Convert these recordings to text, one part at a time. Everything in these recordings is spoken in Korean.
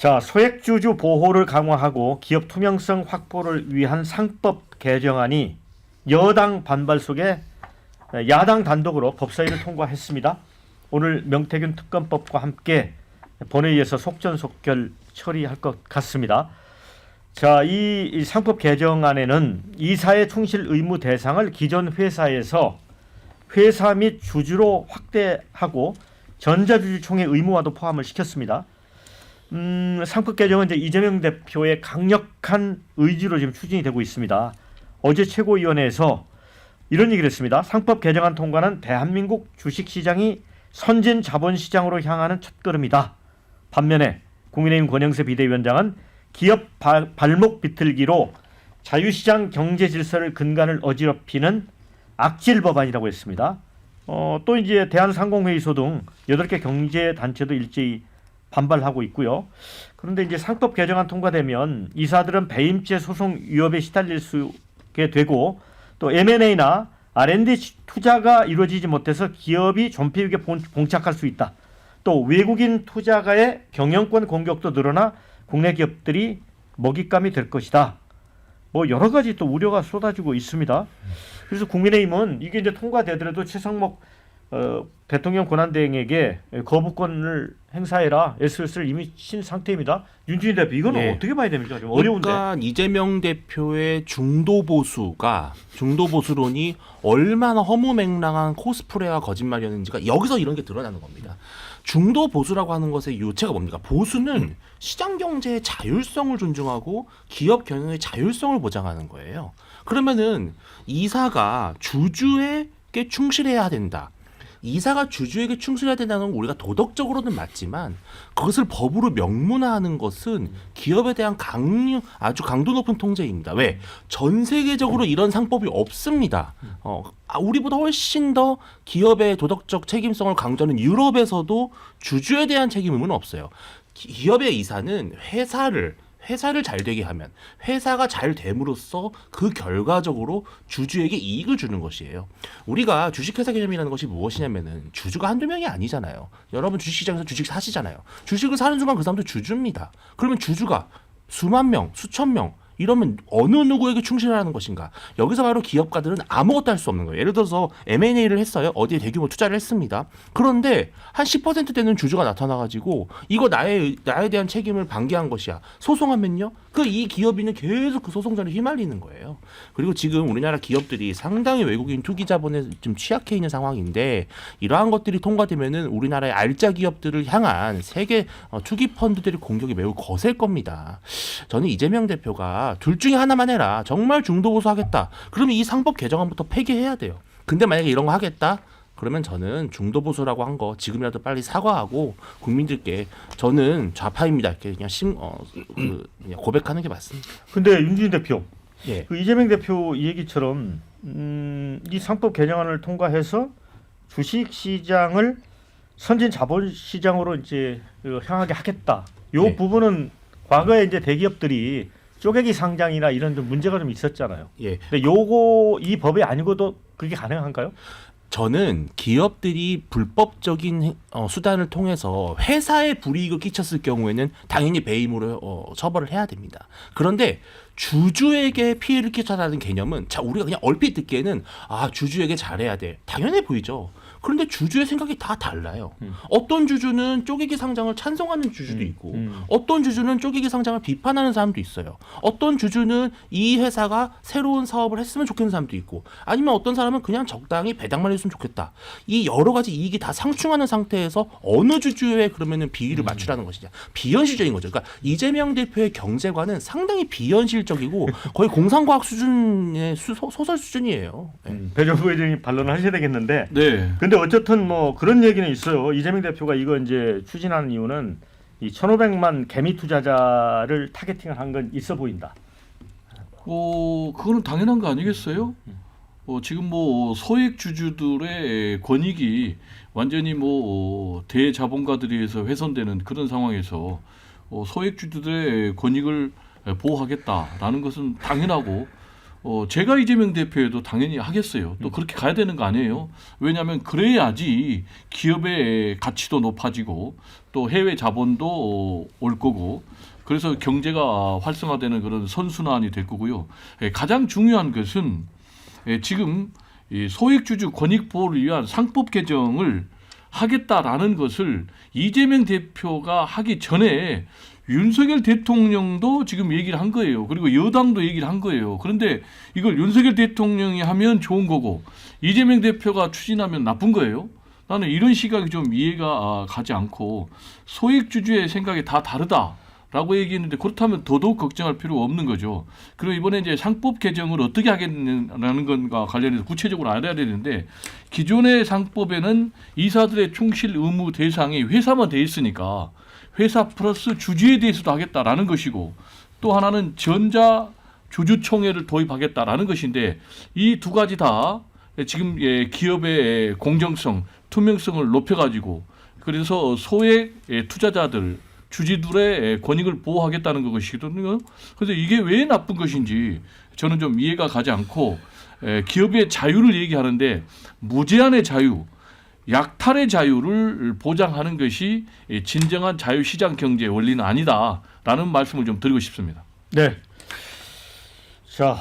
자, 소액주주 보호를 강화하고 기업 투명성 확보를 위한 상법 개정안이 여당 반발 속에 야당 단독으로 법사위를 통과했습니다. 오늘 명태균 특검법과 함께 본회의에서 속전속결 처리할 것 같습니다. 자, 이 상법 개정안에는 이사의 충실 의무 대상을 기존 회사에서 회사 및 주주로 확대하고 전자주주총회 의무화도 포함을 시켰습니다. 상법 개정은 이제 이재명 대표의 강력한 의지로 지금 추진이 되고 있습니다. 어제 최고위원회에서 이런 얘기를 했습니다. 상법 개정안 통과는 대한민국 주식시장이 선진 자본시장으로 향하는 첫걸음이다. 반면에 국민의힘 권영세 비대위원장은 기업 발목 비틀기로 자유시장 경제 질서를 근간을 어지럽히는 악질 법안이라고 했습니다. 또 이제 대한상공회의소 등 8개 경제단체도 일제히 반발하고 있고요. 그런데 이제 상법 개정안 통과되면 이사들은 배임죄 소송 위협에 시달릴 수게 되고 또 M&A나 R&D 투자가 이루어지지 못해서 기업이 존폐유에 봉착할 수 있다. 또 외국인 투자가의 경영권 공격도 늘어나 국내 기업들이 먹잇감이 될 것이다. 뭐 여러 가지 또 우려가 쏟아지고 있습니다. 그래서 국민의힘은 이게 이제 통과되더라도 최상목 대통령 권한대행에게 거부권을 행사해라 SOS를 이미 친 상태입니다. 윤준희 대표 이거는 어떻게 봐야 됩니까? 좀 어려운데. 그러니까 이재명 대표의 중도 보수론이 얼마나 허무맹랑한 코스프레와 거짓말이었는지가 여기서 이런 게 드러나는 겁니다. 중도 보수라고 하는 것의 요체가 뭡니까? 보수는 시장 경제의 자율성을 존중하고 기업 경영의 자율성을 보장하는 거예요. 그러면은 이사가 주주에게 충실해야 된다. 이사가 주주에게 충실해야 된다는 건 우리가 도덕적으로는 맞지만 그것을 법으로 명문화하는 것은 기업에 대한 아주 강도 높은 통제입니다. 왜? 전 세계적으로 이런 상법이 없습니다. 우리보다 훨씬 더 기업의 도덕적 책임성을 강조하는 유럽에서도 주주에 대한 책임 의무는 없어요. 기업의 이사는 회사를 잘 되게 하면 회사가 잘 됨으로써 그 결과적으로 주주에게 이익을 주는 것이에요. 우리가 주식회사 개념이라는 것이 무엇이냐면은 주주가 한두 명이 아니잖아요. 여러분 주식시장에서 주식 사시잖아요. 주식을 사는 순간 그 사람도 주주입니다. 그러면 주주가 수만 명, 수천 명 이러면 어느 누구에게 충실하는 것인가? 여기서 바로 기업가들은 아무것도 할 수 없는 거예요. 예를 들어서 M&A를 했어요. 어디에 대규모 투자를 했습니다. 그런데 한 10% 되는 주주가 나타나가지고 이거 나에 대한 책임을 방기한 것이야. 소송하면요. 이 기업인은 계속 그 소송전에 휘말리는 거예요. 그리고 지금 우리나라 기업들이 상당히 외국인 투기 자본에 좀 취약해 있는 상황인데 이러한 것들이 통과되면은 우리나라의 알짜 기업들을 향한 세계 투기 펀드들의 공격이 매우 거셀 겁니다. 저는 이재명 대표가 둘 중에 하나만 해라. 정말 중도 보수하겠다. 그러면 이 상법 개정안부터 폐기해야 돼요. 근데 만약에 이런 거 하겠다? 그러면 저는 중도 보수라고 한 거 지금이라도 빨리 사과하고 국민들께 저는 좌파입니다. 이렇게 그냥 고백하는 게 맞습니다. 근데 윤준희 대표, 예. 그 이재명 대표 이 얘기처럼 이 상법 개정안을 통과해서 주식시장을 선진 자본시장으로 이제 향하게 하겠다. 요 예. 부분은 과거에 이제 대기업들이 쪼개기 상장이나 이런 좀 문제가 좀 있었잖아요. 예. 근데 이 법이 아니고도 그게 가능한가요? 저는 기업들이 불법적인 수단을 통해서 회사에 불이익을 끼쳤을 경우에는 당연히 배임으로 처벌을 해야 됩니다. 그런데 주주에게 피해를 끼쳤다는 개념은 우리가 그냥 얼핏 듣기에는 주주에게 잘해야 돼. 당연해 보이죠. 그런데 주주의 생각이 다 달라요. 어떤 주주는 쪼개기 상장을 찬성하는 주주도 있고 어떤 주주는 쪼개기 상장을 비판하는 사람도 있어요. 어떤 주주는 이 회사가 새로운 사업을 했으면 좋겠는 사람도 있고 아니면 어떤 사람은 그냥 적당히 배당만 해줬으면 좋겠다. 이 여러 가지 이익이 다 상충하는 상태에서 어느 주주에 그러면은 비율을 맞추라는 것이냐. 비현실적인 거죠. 그러니까 이재명 대표의 경제관은 상당히 비현실적이고 거의 공상과학 수준의 소설 수준이에요. 배정 부회장이 반론을 하셔야 되겠는데. 네. 근데 어쨌든 뭐 그런 얘기는 있어요. 이재명 대표가 이거 이제 추진하는 이유는 이 1,500만 개미 투자자를 타겟팅을 한 건 있어 보인다. 그거는 당연한 거 아니겠어요? 지금 뭐 소액 주주들의 권익이 완전히 뭐 대자본가들에 의해서 훼손되는 그런 상황에서 소액 주주들의 권익을 보호하겠다라는 것은 당연하고 제가 이재명 대표에도 당연히 하겠어요. 또 그렇게 가야 되는 거 아니에요. 왜냐하면 그래야지 기업의 가치도 높아지고 또 해외 자본도 올 거고 그래서 경제가 활성화되는 그런 선순환이 될 거고요. 가장 중요한 것은 지금 이 소액주주 권익 보호를 위한 상법 개정을 하겠다라는 것을 이재명 대표가 하기 전에 윤석열 대통령도 지금 얘기를 한 거예요. 그리고 여당도 얘기를 한 거예요. 그런데 이걸 윤석열 대통령이 하면 좋은 거고 이재명 대표가 추진하면 나쁜 거예요. 나는 이런 시각이 좀 이해가 가지 않고 소액주주의 생각이 다 다르다라고 얘기했는데 그렇다면 더더욱 걱정할 필요가 없는 거죠. 그리고 이번에 이제 상법 개정을 어떻게 하겠냐는 것과 관련해서 구체적으로 알아야 되는데 기존의 상법에는 이사들의 충실 의무 대상이 회사만 돼 있으니까 회사 플러스 주주에 대해서도 하겠다라는 것이고 또 하나는 전자주주총회를 도입하겠다라는 것인데 이 두 가지 다 지금 기업의 공정성, 투명성을 높여가지고 그래서 소액 투자자들, 주주들의 권익을 보호하겠다는 것이거든요. 그래서 이게 왜 나쁜 것인지 저는 좀 이해가 가지 않고 기업의 자유를 얘기하는데 무제한의 자유, 약탈의 자유를 보장하는 것이 진정한 자유시장 경제의 원리는 아니다라는 말씀을 좀 드리고 싶습니다. 네. 자,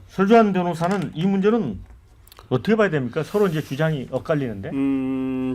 설주한 변호사는 이 문제는 어떻게 봐야 됩니까? 서로 이제 주장이 엇갈리는데.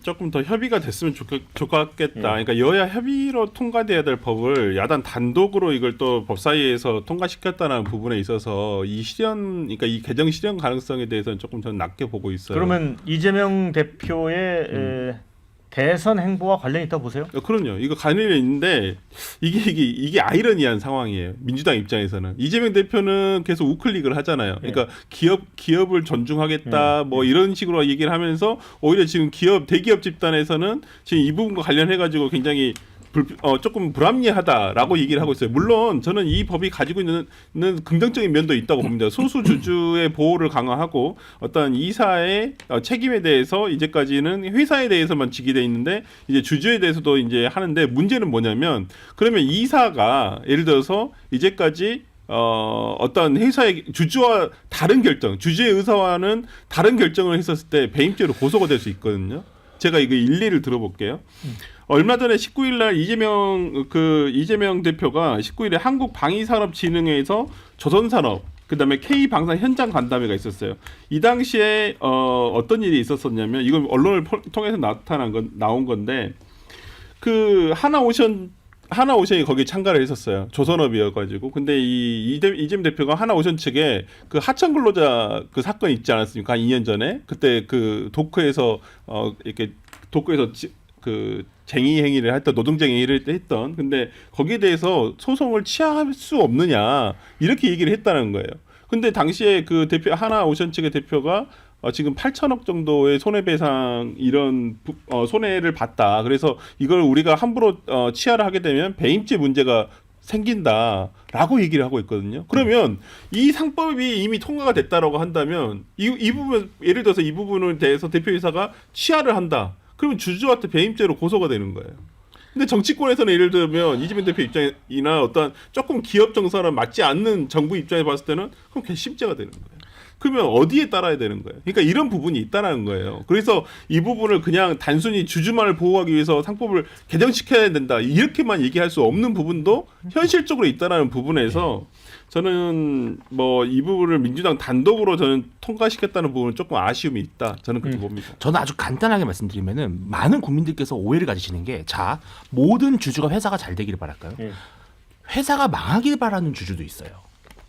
조금 더 협의가 됐으면 좋겠다. 예. 그러니까 여야 협의로 통과돼야 될 법을 야당 단독으로 이걸 또 법사위에서 통과시켰다는 부분에 있어서 이 그러니까 이 개정 실현 가능성에 대해서는 조금 더 낮게 보고 있어요. 그러면 이재명 대표의 대선 행보와 관련이 있다고 보세요? 그럼요. 이거 관련이 있는데 이게 아이러니한 상황이에요. 민주당 입장에서는 이재명 대표는 계속 우클릭을 하잖아요. 그러니까 기업을 존중하겠다 뭐 이런 식으로 얘기를 하면서 오히려 지금 대기업 집단에서는 지금 이 부분과 관련해 가지고 굉장히 조금 불합리하다라고 얘기를 하고 있어요. 물론 저는 이 법이 가지고 있는 긍정적인 면도 있다고 봅니다. 소수 주주의 보호를 강화하고 어떤 이사의 책임에 대해서 이제까지는 회사에 대해서만 지게 돼 있는데 이제 주주에 대해서도 이제 하는데 문제는 뭐냐면 그러면 이사가 예를 들어서 이제까지 어떤 회사의 주주와 다른 결정, 주주의 의사와는 다른 결정을 했었을 때 배임죄로 고소가 될 수 있거든요. 제가 이거 일리를 들어볼게요. 얼마 전에 19일 날 이재명 대표가 19일에 한국방위산업진흥회에서 조선산업 그다음에 K방산 현장 간담회가 있었어요. 이 당시에 어떤 일이 있었었냐면 이건 언론을 통해서 나온 건데 그 하나오션이 거기에 참가를 했었어요. 조선업이어가지고. 근데 이재명 대표가 하나오션 측에 그 하청근로자 그 사건 있지 않았습니까? 한 2년 전에 그때 그 도쿄에서 그 쟁의 행위를 했던 노동쟁의 행위를 했던 근데 거기에 대해서 소송을 취하할 수 없느냐 이렇게 얘기를 했다는 거예요. 근데 당시에 그 대표 하나오션 측의 대표가 지금 8천억 정도의 손해배상 이런 손해를 봤다. 그래서 이걸 우리가 함부로 취하를 하게 되면 배임죄 문제가 생긴다라고 얘기를 하고 있거든요. 그러면 이 상법이 이미 통과가 됐다라고 한다면 이 부분 예를 들어서 이 부분에 대해서 대표이사가 취하를 한다. 그러면 주주한테 배임죄로 고소가 되는 거예요. 근데 정치권에서는 예를 들면 이재명 대표 입장이나 어떤 조금 기업 정서랑 맞지 않는 정부 입장에 봤을 때는 그럼 괘씸죄가 되는 거예요. 그러면 어디에 따라야 되는 거예요? 그러니까 이런 부분이 있다는 거예요. 그래서 이 부분을 그냥 단순히 주주만을 보호하기 위해서 상법을 개정시켜야 된다 이렇게만 얘기할 수 없는 부분도 현실적으로 있다는 부분에서 저는 뭐 이 부분을 민주당 단독으로 저는 통과시켰다는 부분은 조금 아쉬움이 있다. 저는 그렇게 봅니다. 저는 아주 간단하게 말씀드리면은 많은 국민들께서 오해를 가지시는 게 자 모든 주주가 회사가 잘 되기를 바랄까요? 예. 회사가 망하길 바라는 주주도 있어요.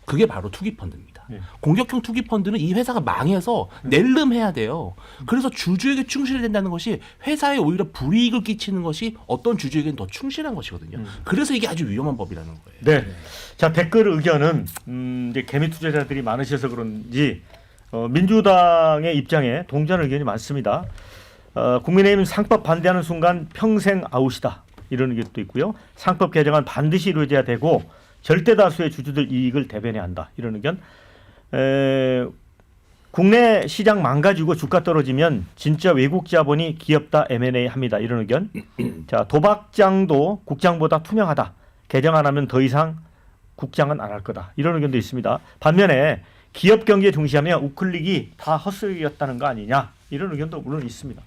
그게 바로 투기펀드입니다. 예. 공격형 투기펀드는 이 회사가 망해서 낼름해야 돼요. 그래서 주주에게 충실해야 된다는 것이 회사에 오히려 불이익을 끼치는 것이 어떤 주주에게는 더 충실한 것이거든요. 그래서 이게 아주 위험한 법이라는 거예요. 네. 자, 댓글 의견은 이제 개미 투자자들이 많으셔서 그런지 민주당의 입장에 동전 의견이 많습니다. 국민의힘 상법 반대하는 순간 평생 아웃이다. 이런 의견도 있고요. 상법 개정안 반드시 이루어져야 되고 절대 다수의 주주들 이익을 대변해야 한다. 이런 의견. 국내 시장 망가지고 주가 떨어지면 진짜 외국 자본이 기업다 M&A 합니다. 이런 의견. 자, 도박장도 국장보다 투명하다. 개정 안 하면 더 이상 국장은 안 할 거다. 이런 의견도 있습니다. 반면에 기업 경기에 중시하면 우클릭이 다 헛소리였다는 거 아니냐. 이런 의견도 물론 있습니다.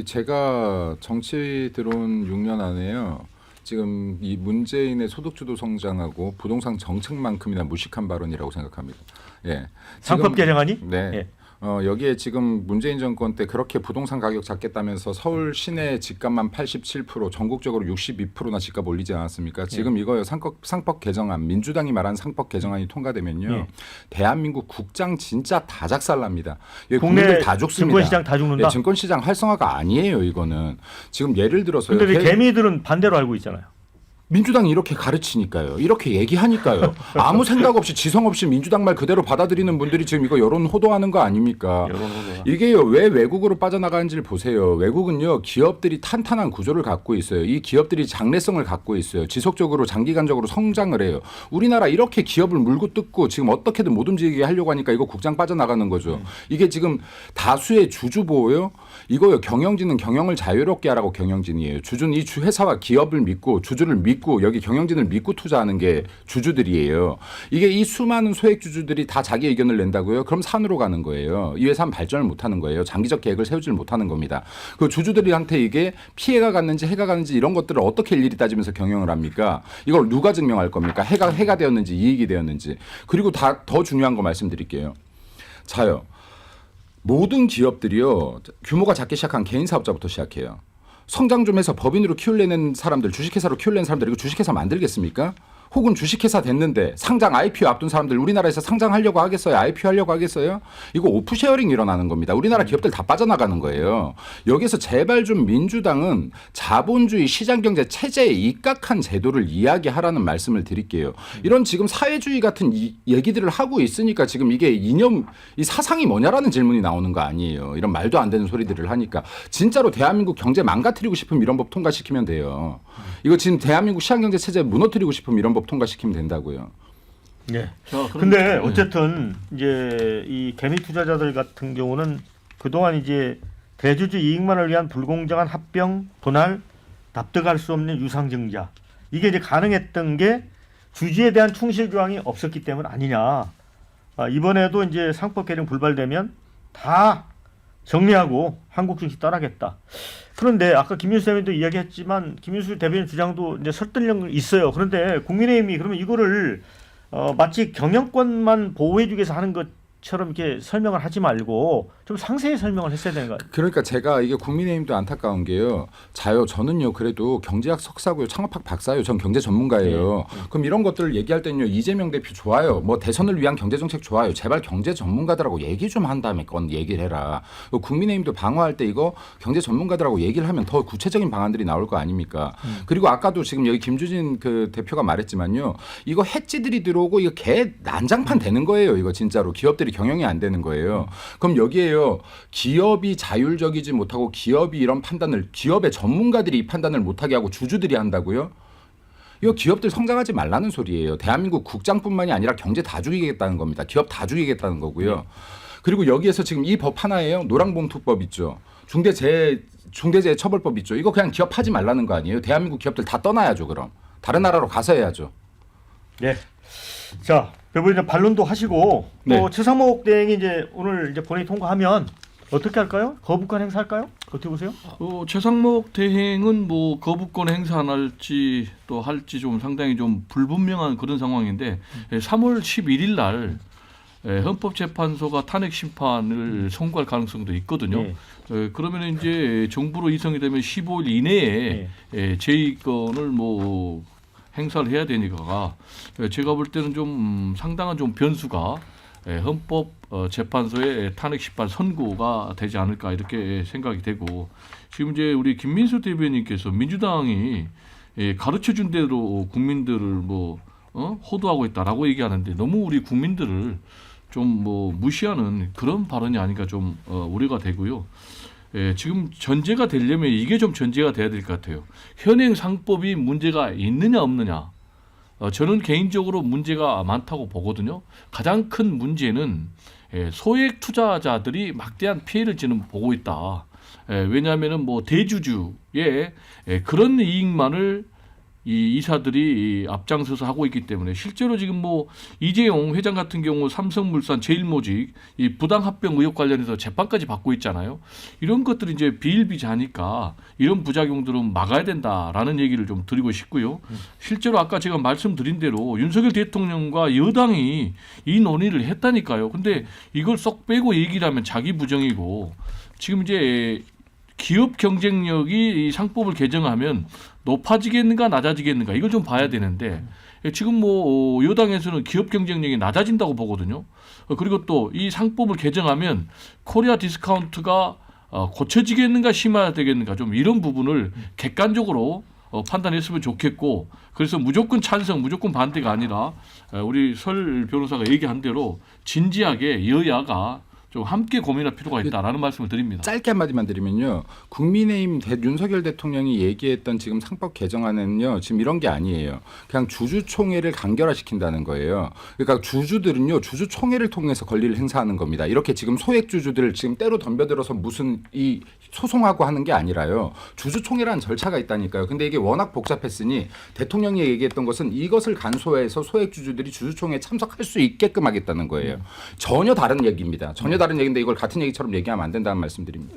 제가 정치 들어온 6년 안에요. 지금 이 문재인의 소득주도 성장하고 부동산 정책만큼이나 무식한 발언이라고 생각합니다. 예. 상법 개정안이? 네. 예. 여기에 지금 문재인 정권 때 그렇게 부동산 가격 잡겠다면서 서울 시내 집값만 87%, 전국적으로 62%나 집값 올리지 않았습니까? 지금 이거요 상법 개정안, 민주당이 말한 상법 개정안이 통과되면요, 예. 대한민국 국장 진짜 다 작살납니다. 예, 국내 국민들 다 죽습니다. 증권시장 다 죽는다. 예, 증권시장 활성화가 아니에요, 이거는. 지금 예를 들어서요. 근데 개미들은 반대로 알고 있잖아요. 민주당이 이렇게 가르치니까요. 이렇게 얘기하니까요. 아무 생각 없이 지성 없이 민주당 말 그대로 받아들이는 분들이 지금 이거 여론 호도하는 거 아닙니까? 이게요. 왜 외국으로 빠져나가는지를 보세요. 외국은요. 기업들이 탄탄한 구조를 갖고 있어요. 이 기업들이 장래성을 갖고 있어요. 지속적으로 장기간적으로 성장을 해요. 우리나라 이렇게 기업을 물고 뜯고 지금 어떻게든 못 움직이게 하려고 하니까 이거 국장 빠져나가는 거죠. 이게 지금 다수의 주주보호요. 이거요. 경영진은 경영을 자유롭게 하라고 경영진이에요. 주주는 이 회사와 기업을 믿고 주주를 믿고 여기 경영진을 믿고 투자하는 게 주주들이에요. 이게 이 수많은 소액 주주들이 다 자기 의견을 낸다고요? 그럼 산으로 가는 거예요. 이 회사는 발전을 못하는 거예요. 장기적 계획을 세우지를 못하는 겁니다. 그 주주들한테 이게 피해가 갔는지 해가 갔는지 이런 것들을 어떻게 일일이 따지면서 경영을 합니까? 이걸 누가 증명할 겁니까? 해가 되었는지 이익이 되었는지. 그리고 더 중요한 거 말씀드릴게요. 자요. 모든 기업들이요. 규모가 작게 시작한 개인 사업자부터 시작해요. 성장 좀 해서 법인으로 키우려는 사람들, 주식회사로 키우려는 사람들 이거 주식회사 만들겠습니까? 혹은 주식회사 됐는데 상장 IPO 앞둔 사람들 우리나라에서 상장하려고 하겠어요? IPO 하려고 하겠어요? 이거 오프쉐어링 일어나는 겁니다. 우리나라 기업들 다 빠져나가는 거예요. 여기서 제발 좀 민주당은 자본주의 시장경제 체제에 입각한 제도를 이야기하라는 말씀을 드릴게요. 이런 지금 사회주의 같은 얘기들을 하고 있으니까 지금 이게 이 사상이 뭐냐라는 질문이 나오는 거 아니에요. 이런 말도 안 되는 소리들을 하니까 진짜로 대한민국 경제 망가뜨리고 싶으면 이런 법 통과시키면 돼요. 이거 지금 대한민국 시장경제 체제 무너뜨리고 싶으면 이런 법 통과시키면 된다고요. 네. 자, 근데 어쨌든 이제 이 개미 투자자들 같은 경우는 그동안 이제 대주주 이익만을 위한 불공정한 합병, 분할, 납득할 수 없는 유상증자 이게 이제 가능했던 게 주주에 대한 충실 조항이 없었기 때문 아니냐. 이번에도 이제 상법 개정 불발되면 다 정리하고 한국 증시 떠나겠다. 그런데 아까 김윤수 대변인도 이야기했지만 김윤수 대변인 주장도 이제 설득력 있어요. 그런데 국민의힘이 그러면 이거를 마치 경영권만 보호해주기 위해서 하는 것처럼 이렇게 설명을 하지 말고 좀 상세히 설명을 했어야 되는 거 같아요. 그러니까 제가 이게 국민의힘도 안타까운 게요. 저는요 그래도 경제학 석사고요, 창업학 박사예요. 전 경제 전문가예요. 그럼 이런 것들을 얘기할 때는요 이재명 대표 좋아요. 뭐 대선을 위한 경제 정책 좋아요. 제발 경제 전문가들하고 얘기 좀 한 다음에 건 얘기를 해라. 국민의힘도 방어할 때 이거 경제 전문가들하고 얘기를 하면 더 구체적인 방안들이 나올 거 아닙니까? 그리고 아까도 지금 여기 김주진 그 대표가 말했지만요. 이거 해지들이 들어오고 이거 개 난장판 되는 거예요. 이거 진짜로 기업들이 경영이 안 되는 거예요. 그럼 여기에 기업이 자율적이지 못하고 기업이 이런 판단을 기업의 전문가들이 이 판단을 못하게 하고 주주들이 한다고요? 이거 기업들 성장하지 말라는 소리예요. 대한민국 국장뿐만이 아니라 경제 다 죽이겠다는 겁니다. 기업 다 죽이겠다는 거고요. 그리고 여기에서 지금 이 법 하나예요. 노랑봉투법 있죠. 중대재해처벌법 있죠. 이거 그냥 기업 하지 말라는 거 아니에요. 대한민국 기업들 다 떠나야죠. 그럼 다른 나라로 가서 해야죠. 네. 자, 배우님 반론도 하시고 또 최상목 대행이 이제 오늘 이제 본회의 통과하면 어떻게 할까요? 거부권 행사할까요? 어떻게 보세요? 최상목 대행은 뭐 거부권 행사 안 할지 또 할지 좀 상당히 좀 불분명한 그런 상황인데 3월 11일 날 헌법재판소가 탄핵 심판을 선고할 가능성도 있거든요. 그러면 이제 정부로 이송이 되면 15일 이내에 제2건을 뭐 행사를 해야 되니까 제가 볼 때는 좀 상당한 좀 변수가 헌법 재판소의 탄핵 심판 선고가 되지 않을까 이렇게 생각이 되고 지금 이제 우리 김민수 대변인께서 민주당이 가르쳐준 대로 국민들을 뭐 호도하고 있다라고 얘기하는데 너무 우리 국민들을 좀 뭐 무시하는 그런 발언이 아닌가 좀 우려가 되고요. 지금 전제가 되려면 이게 좀 전제가 돼야 될 것 같아요. 현행 상법이 문제가 있느냐 없느냐. 저는 개인적으로 문제가 많다고 보거든요. 가장 큰 문제는 소액 투자자들이 막대한 피해를 지금 보고 있다. 왜냐하면은 뭐 대주주의 그런 이익만을 이 이사들이 앞장서서 하고 있기 때문에 실제로 지금 뭐 이재용 회장 같은 경우 삼성물산 제일모직 이 부당합병 의혹 관련해서 재판까지 받고 있잖아요. 이런 것들이 이제 비일비재하니까 이런 부작용들은 막아야 된다라는 얘기를 좀 드리고 싶고요. 실제로 아까 제가 말씀드린 대로 윤석열 대통령과 여당이 이 논의를 했다니까요. 근데 이걸 쏙 빼고 얘기를 하면 자기 부정이고 지금 이제 기업 경쟁력이 이 상법을 개정하면 높아지겠는가 낮아지겠는가 이걸 좀 봐야 되는데 지금 뭐 여당에서는 기업 경쟁력이 낮아진다고 보거든요. 그리고 또 이 상법을 개정하면 코리아 디스카운트가 고쳐지겠는가 심화되겠는가 좀 이런 부분을 객관적으로 판단했으면 좋겠고 그래서 무조건 찬성 무조건 반대가 아니라 우리 설 변호사가 얘기한 대로 진지하게 여야가 좀 함께 고민할 필요가 있다라는 말씀을 드립니다. 짧게 한마디만 드리면요. 국민의힘 윤석열 대통령이 얘기했던 지금 상법 개정안은요. 지금 이런 게 아니에요. 그냥 주주총회를 간결화시킨다는 거예요. 그러니까 주주들은요. 주주총회를 통해서 권리를 행사하는 겁니다. 이렇게 지금 소액주주들을 지금 때로 덤벼들어서 무슨 이 소송하고 하는 게 아니라요. 주주총회라는 절차가 있다니까요. 근데 이게 워낙 복잡했으니 대통령이 얘기했던 것은 이것을 간소화해서 소액주주들이 주주총회에 참석할 수 있게끔 하겠다는 거예요. 전혀 다른 얘기입니다. 전혀 다른 얘기인데 이걸 같은 얘기처럼 얘기하면 안 된다는 말씀드립니다.